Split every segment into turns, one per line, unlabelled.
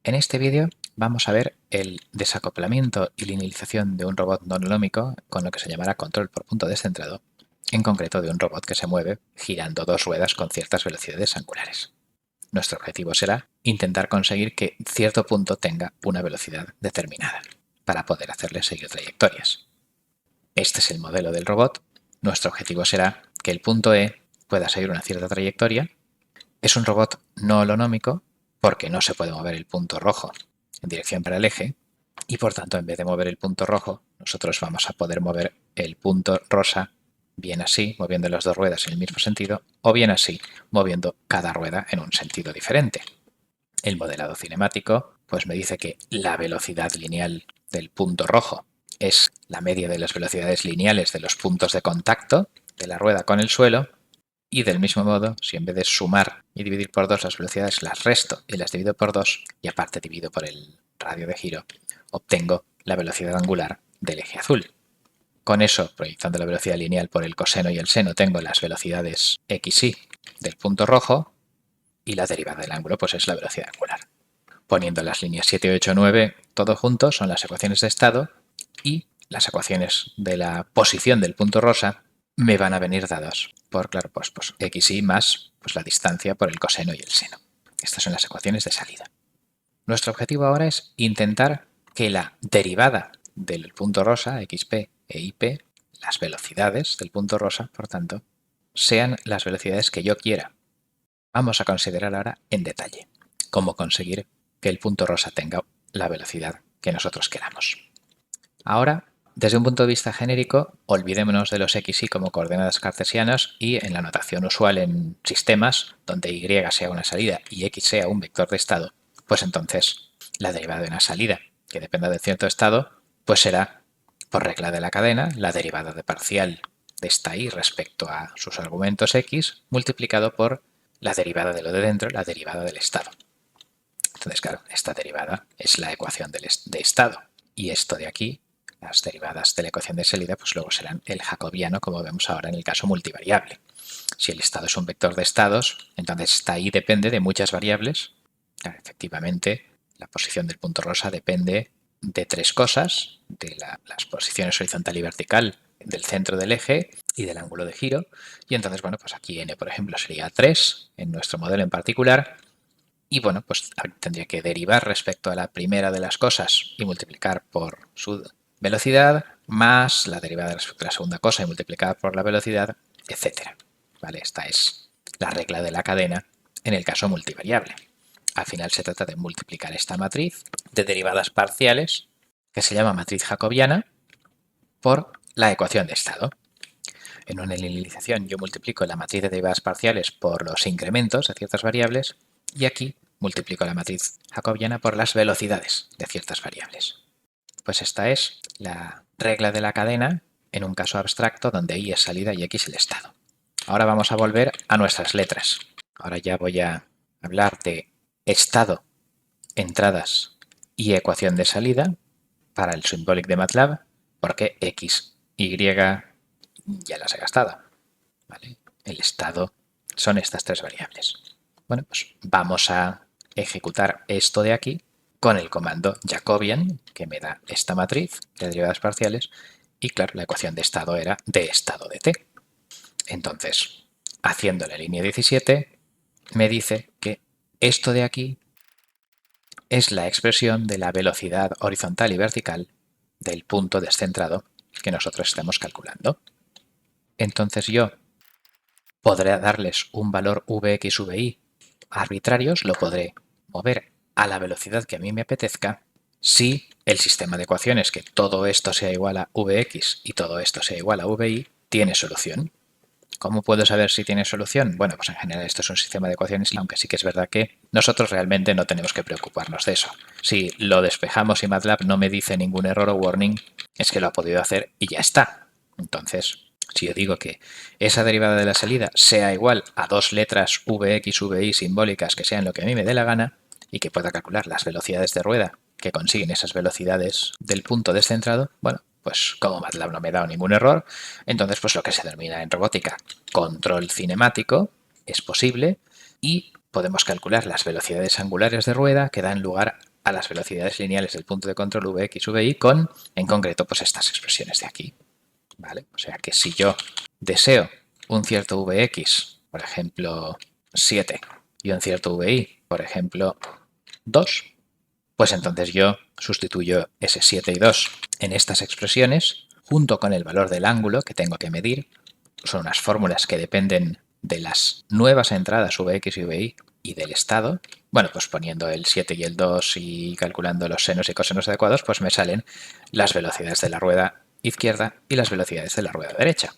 En este vídeo vamos a ver el desacoplamiento y linealización de un robot no holonómico con lo que se llamará control por punto descentrado, en concreto de un robot que se mueve girando dos ruedas con ciertas velocidades angulares. Nuestro objetivo será intentar conseguir que cierto punto tenga una velocidad determinada para poder hacerle seguir trayectorias. Este es el modelo del robot. Nuestro objetivo será que el punto E pueda seguir una cierta trayectoria. Es un robot no holonómico porque no se puede mover el punto rojo en dirección para el eje y por tanto en vez de mover el punto rojo nosotros vamos a poder mover el punto rosa bien así, moviendo las dos ruedas en el mismo sentido, o bien así, moviendo cada rueda en un sentido diferente. El modelado cinemático pues me dice que la velocidad lineal del punto rojo es la media de las velocidades lineales de los puntos de contacto de la rueda con el suelo, y del mismo modo, si en vez de sumar y dividir por 2 las velocidades las resto y las divido por 2 y aparte divido por el radio de giro, obtengo la velocidad angular del eje azul. Con eso, proyectando la velocidad lineal por el coseno y el seno, tengo las velocidades x y del punto rojo y la derivada del ángulo pues es la velocidad angular. Poniendo las líneas 7, 8, 9 todo junto son las ecuaciones de estado y las ecuaciones de la posición del punto rosa me van a venir dados por, claro, pues x y más pues la distancia por el coseno y el seno. Estas son las ecuaciones de salida. Nuestro objetivo ahora es intentar que la derivada del punto rosa, xp e ip, las velocidades del punto rosa, por tanto, sean las velocidades que yo quiera. Vamos a considerar ahora en detalle cómo conseguir que el punto rosa tenga la velocidad que nosotros queramos. Ahora, desde un punto de vista genérico, olvidémonos de los x y como coordenadas cartesianas y en la notación usual en sistemas donde y sea una salida y x sea un vector de estado, pues entonces la derivada de una salida que dependa de cierto estado, pues será, por regla de la cadena, la derivada de parcial de esta y respecto a sus argumentos x multiplicado por la derivada de lo de dentro, la derivada del estado. Entonces, claro, esta derivada es la ecuación de estado y esto de aquí, las derivadas de la ecuación de salida, pues luego serán el jacobiano, como vemos ahora en el caso multivariable. Si el estado es un vector de estados, entonces esta y depende de muchas variables. Claro, efectivamente, la posición del punto rosa depende de tres cosas, de las posiciones horizontal y vertical del centro del eje y del ángulo de giro. Y entonces, bueno, pues aquí n, por ejemplo, sería 3 en nuestro modelo en particular. Y bueno, pues tendría que derivar respecto a la primera de las cosas y multiplicar por su velocidad, más la derivada respecto a la segunda cosa y multiplicar por la velocidad, etc. ¿Vale? Esta es la regla de la cadena en el caso multivariable. Al final se trata de multiplicar esta matriz de derivadas parciales, que se llama matriz jacobiana, por la ecuación de estado. En una linealización yo multiplico la matriz de derivadas parciales por los incrementos de ciertas variables y aquí multiplico la matriz jacobiana por las velocidades de ciertas variables. Pues esta es la regla de la cadena en un caso abstracto donde y es salida y x el estado. Ahora vamos a volver a nuestras letras. Ahora ya voy a hablar de estado, entradas y ecuación de salida para el symbolic de MATLAB, porque x, y ya las he gastado. ¿Vale? El estado son estas tres variables. Bueno, pues vamos a ejecutar esto de aquí con el comando Jacobian, que me da esta matriz de derivadas parciales, y claro, la ecuación de estado era de estado de t. Entonces, haciendo la línea 17, me dice que esto de aquí es la expresión de la velocidad horizontal y vertical del punto descentrado que nosotros estamos calculando. Entonces yo podré darles un valor vx, vi arbitrarios, lo podré mover a la velocidad que a mí me apetezca si el sistema de ecuaciones que todo esto sea igual a vx y todo esto sea igual a vi tiene solución. ¿Cómo puedo saber si tiene solución? Bueno, pues en general esto es un sistema de ecuaciones, aunque sí que es verdad que nosotros realmente no tenemos que preocuparnos de eso. Si lo despejamos y MATLAB no me dice ningún error o warning, es que lo ha podido hacer y ya está. Entonces, si yo digo que esa derivada de la salida sea igual a dos letras vx, vi simbólicas que sean lo que a mí me dé la gana y que pueda calcular las velocidades de rueda que consiguen esas velocidades del punto descentrado, bueno, pues como MATLAB no me ha dado ningún error, entonces pues lo que se denomina en robótica control cinemático es posible y podemos calcular las velocidades angulares de rueda que dan lugar a las velocidades lineales del punto de control Vx, Vi con, en concreto, pues estas expresiones de aquí. ¿Vale? O sea que si yo deseo un cierto Vx, por ejemplo 7, y un cierto Vi, por ejemplo 2, pues entonces yo sustituyo ese 7 y 2 en estas expresiones junto con el valor del ángulo que tengo que medir. Son unas fórmulas que dependen de las nuevas entradas Vx y Vi y del estado. Bueno, pues poniendo el 7 y el 2 y calculando los senos y cosenos adecuados, pues me salen las velocidades de la rueda izquierda y las velocidades de la rueda derecha.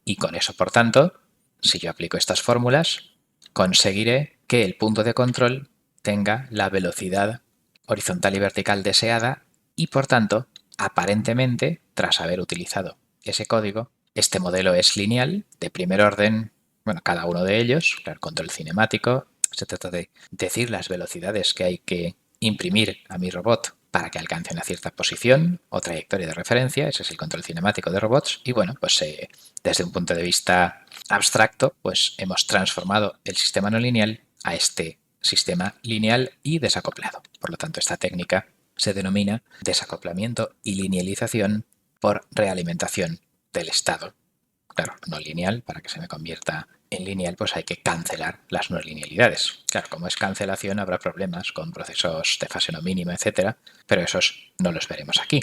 Y con eso, por tanto, si yo aplico estas fórmulas, conseguiré que el punto de control tenga la velocidad horizontal y vertical deseada y, por tanto, aparentemente, tras haber utilizado ese código, este modelo es lineal, de primer orden, bueno, cada uno de ellos, el control cinemático, se trata de decir las velocidades que hay que imprimir a mi robot para que alcance una cierta posición o trayectoria de referencia, ese es el control cinemático de robots, y bueno, pues desde un punto de vista abstracto, pues hemos transformado el sistema no lineal a este sistema lineal y desacoplado. Por lo tanto, esta técnica se denomina desacoplamiento y linealización por realimentación del estado. Claro, no lineal, para que se me convierta en lineal, pues hay que cancelar las no linealidades. Claro, como es cancelación, habrá problemas con procesos de fase no mínima, etcétera, pero esos no los veremos aquí.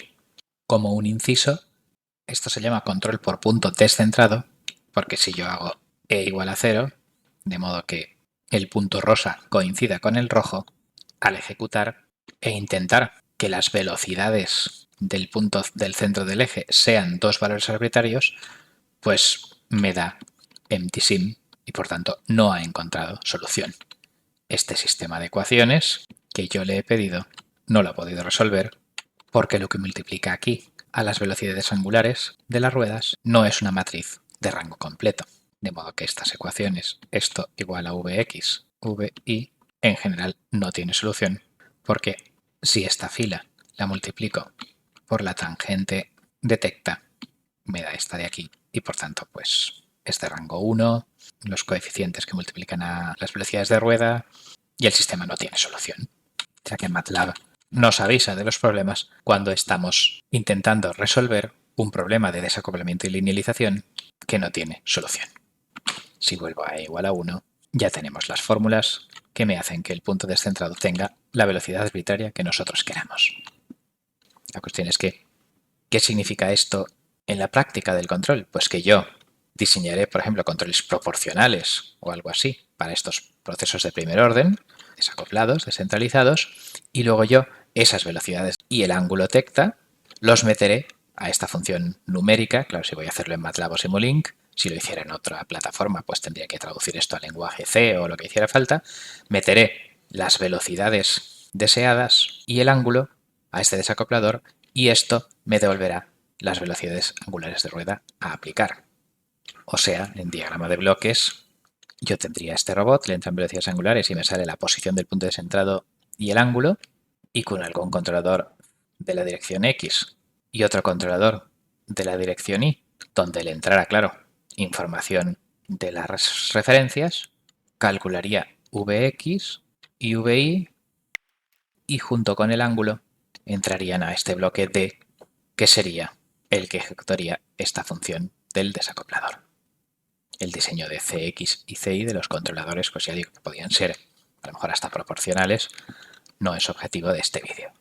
Como un inciso, esto se llama control por punto descentrado, porque si yo hago e igual a 0, de modo que el punto rosa coincida con el rojo, al ejecutar e intentar que las velocidades del punto del centro del eje sean dos valores arbitrarios, pues me da empty sim y por tanto no ha encontrado solución. Este sistema de ecuaciones que yo le he pedido no lo ha podido resolver porque lo que multiplica aquí a las velocidades angulares de las ruedas no es una matriz de rango completo. De modo que estas ecuaciones, esto igual a Vx, Vi, en general no tiene solución porque si esta fila la multiplico por la tangente detecta, me da esta de aquí y por tanto pues es de rango 1, los coeficientes que multiplican a las velocidades de rueda y el sistema no tiene solución. O sea que MATLAB nos avisa de los problemas cuando estamos intentando resolver un problema de desacoplamiento y linealización que no tiene solución. Si vuelvo a e igual a 1, ya tenemos las fórmulas que me hacen que el punto descentrado tenga la velocidad arbitraria que nosotros queramos. La cuestión es que, ¿qué significa esto en la práctica del control? Pues que yo diseñaré, por ejemplo, controles proporcionales o algo así para estos procesos de primer orden, desacoplados, descentralizados, y luego yo esas velocidades y el ángulo tecta los meteré a esta función numérica. Claro, si voy a hacerlo en MATLAB o Simulink, si lo hiciera en otra plataforma, pues tendría que traducir esto al lenguaje C o lo que hiciera falta. Meteré las velocidades deseadas y el ángulo a este desacoplador y esto me devolverá las velocidades angulares de rueda a aplicar. O sea, en diagrama de bloques, yo tendría este robot, le entran velocidades angulares y me sale la posición del punto descentrado y el ángulo, y con algún controlador de la dirección X y otro controlador de la dirección Y, donde le entrara, claro, información de las referencias, calcularía Vx y Vi y junto con el ángulo entrarían a este bloque D, que sería el que ejecutaría esta función del desacoplador. El diseño de Cx y Ci de los controladores, pues ya digo que podían ser a lo mejor hasta proporcionales, no es objetivo de este vídeo.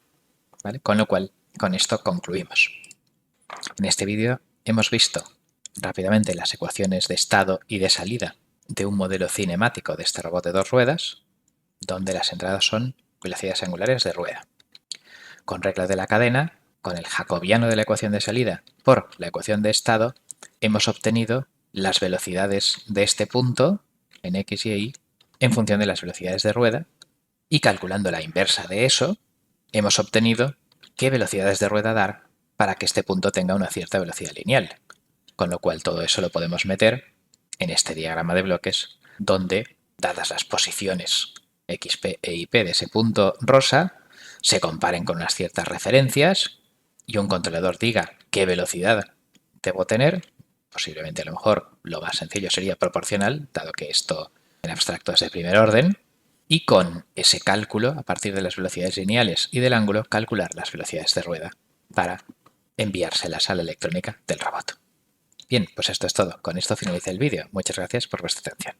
¿Vale? Con lo cual, con esto concluimos. En este vídeo hemos visto rápidamente las ecuaciones de estado y de salida de un modelo cinemático de este robot de dos ruedas, donde las entradas son velocidades angulares de rueda. Con regla de la cadena, con el jacobiano de la ecuación de salida por la ecuación de estado, hemos obtenido las velocidades de este punto en X y Y en función de las velocidades de rueda y calculando la inversa de eso, hemos obtenido qué velocidades de rueda dar para que este punto tenga una cierta velocidad lineal. Con lo cual todo eso lo podemos meter en este diagrama de bloques donde, dadas las posiciones XP e IP de ese punto rosa, se comparen con unas ciertas referencias y un controlador diga qué velocidad debo tener. Posiblemente a lo mejor lo más sencillo sería proporcional, dado que esto en abstracto es de primer orden, y con ese cálculo, a partir de las velocidades lineales y del ángulo, calcular las velocidades de rueda para enviárselas a la electrónica del robot. Bien, pues esto es todo. Con esto finaliza el vídeo. Muchas gracias por vuestra atención.